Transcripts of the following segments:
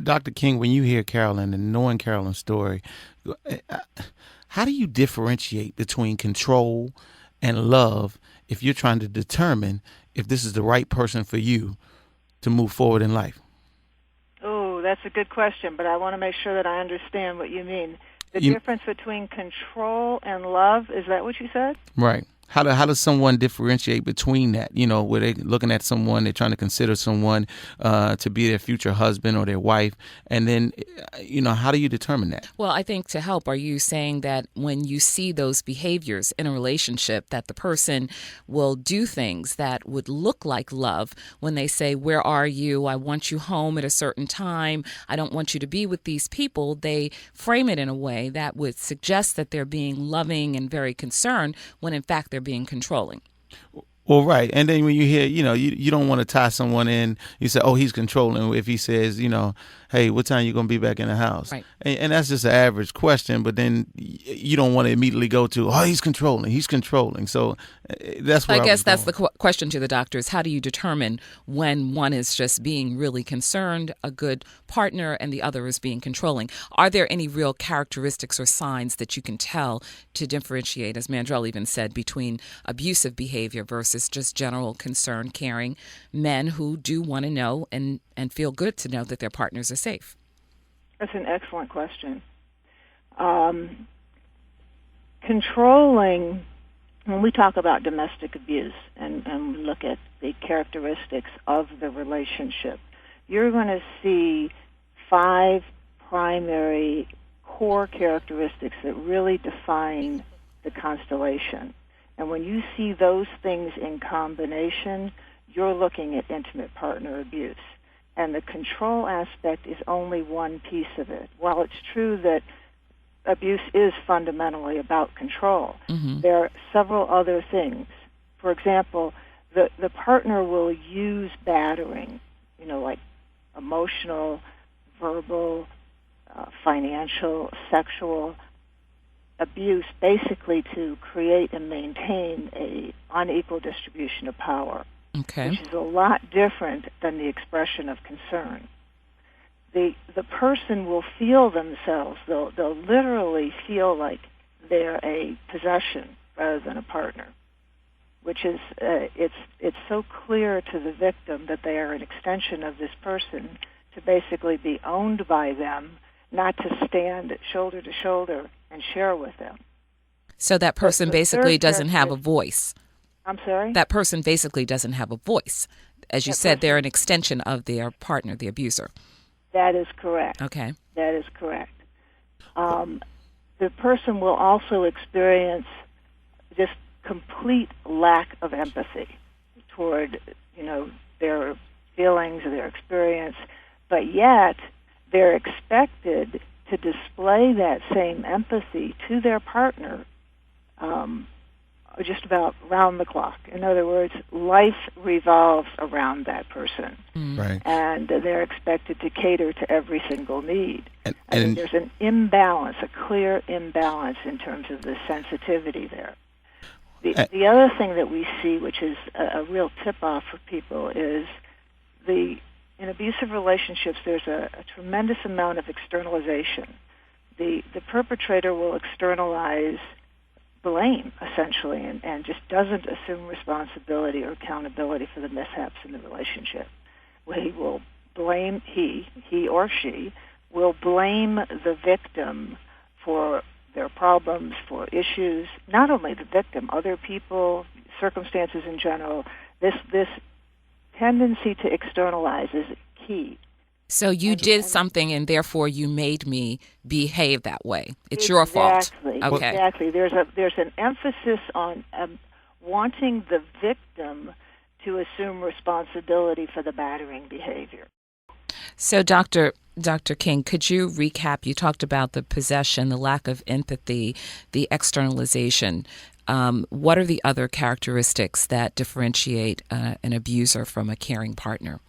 Dr. King, when you hear Carolyn and knowing Carolyn's story, how do you differentiate between control and love if you're trying to determine if this is the right person for you to move forward in life? Oh, that's a good question, but I want to make sure that I understand what you mean. The You, difference between control and love, is that what you said? right. How does someone differentiate between that? You know, where they're looking at someone, they're trying to consider someone to be their future husband or their wife, and then, how do you determine that? Well, I think to help, are you saying that when you see those behaviors in a relationship, that the person will do things that would look like love when they say, "Where are you? I want you home at a certain time. I don't want you to be with these people." They frame it in a way that would suggest that they're being loving and very concerned when in fact they're being controlling. Well, right. And then when you hear, you don't want to tie someone in, you say, oh, he's controlling. If he says, hey, what time you going to be back in the house? Right. And that's just an average question. But then you don't want to immediately go to, oh, he's controlling. He's controlling. So that's what I guess that's going. the question to the doctor is how do you determine when one is just being really concerned, a good partner, and the other is being controlling? Are there any real characteristics or signs that you can tell to differentiate, as Mandrell even said, between abusive behavior versus just general concern, caring men who do want to know and feel good to know that their partners are safe? That's an excellent question. Controlling, when we talk about domestic abuse and we look at the characteristics of the relationship, you're going to see 5 primary core characteristics that really define the constellation. And when you see those things in combination, you're looking at intimate partner abuse. And the control aspect is only one piece of it. While it's true that abuse is fundamentally about control, there are several other things. For example, the partner will use battering, like emotional, verbal, financial, sexual abuse, basically to create and maintain a unequal distribution of power, which is a lot different than the expression of concern. The person will feel themselves, they'll literally feel like they're a possession rather than a partner, which is, it's so clear to the victim that they are an extension of this person to basically be owned by them, not to stand shoulder to shoulder and share with them. So that person basically doesn't have a voice. I'm sorry? That person basically doesn't have a voice. As you said, they're an extension of their partner, the abuser. That is correct. Okay. That is correct. The person will also experience just complete lack of empathy toward, their feelings or their experience, but yet they're expected to display that same empathy to their partner just about round the clock. In other words, life revolves around that person. Right. And they're expected to cater to every single need. And I think there's an imbalance, a clear imbalance in terms of the sensitivity there. The other thing that we see, which is a real tip-off for people, is in abusive relationships, there's a tremendous amount of externalization. The perpetrator will externalize blame, essentially, and just doesn't assume responsibility or accountability for the mishaps in the relationship. He will blame, he or she will blame the victim for their problems, for issues, not only the victim, other people, circumstances in general. This tendency to externalize is key. So you did something, and therefore you made me behave that way. It's your fault. Okay. Exactly. There's an emphasis on wanting the victim to assume responsibility for the battering behavior. So, Dr. King, could you recap? You talked about the possession, the lack of empathy, the externalization. What are the other characteristics that differentiate an abuser from a caring partner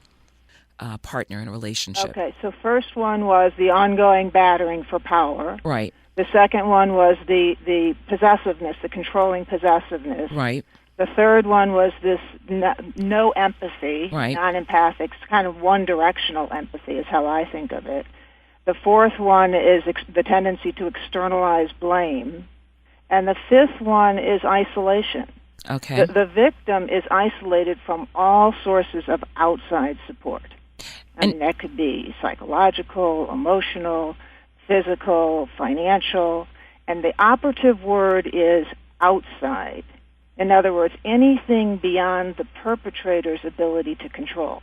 in a relationship? Okay, so first one was the ongoing battering for power. Right. The second one was the possessiveness, the controlling possessiveness. Right. The third one was this no empathy, Right. non-empathic, kind of one-directional empathy is how I think of it. The fourth one is the tendency to externalize blame. And the fifth one is isolation. Okay. The victim is isolated from all sources of outside support. I mean, that could be psychological, emotional, physical, financial, and the operative word is outside. In other words, anything beyond the perpetrator's ability to control.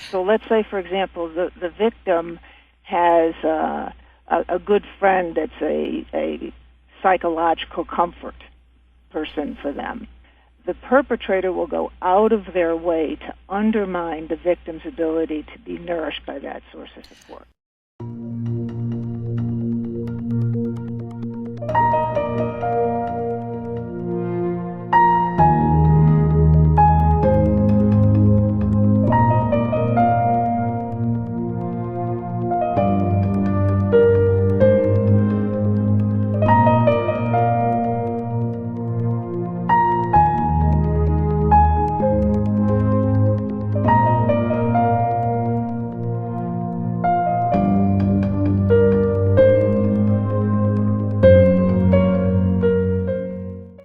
So let's say, for example, the victim has a good friend that's a psychological comfort person for them. The perpetrator will go out of their way to undermine the victim's ability to be nourished by that source of support.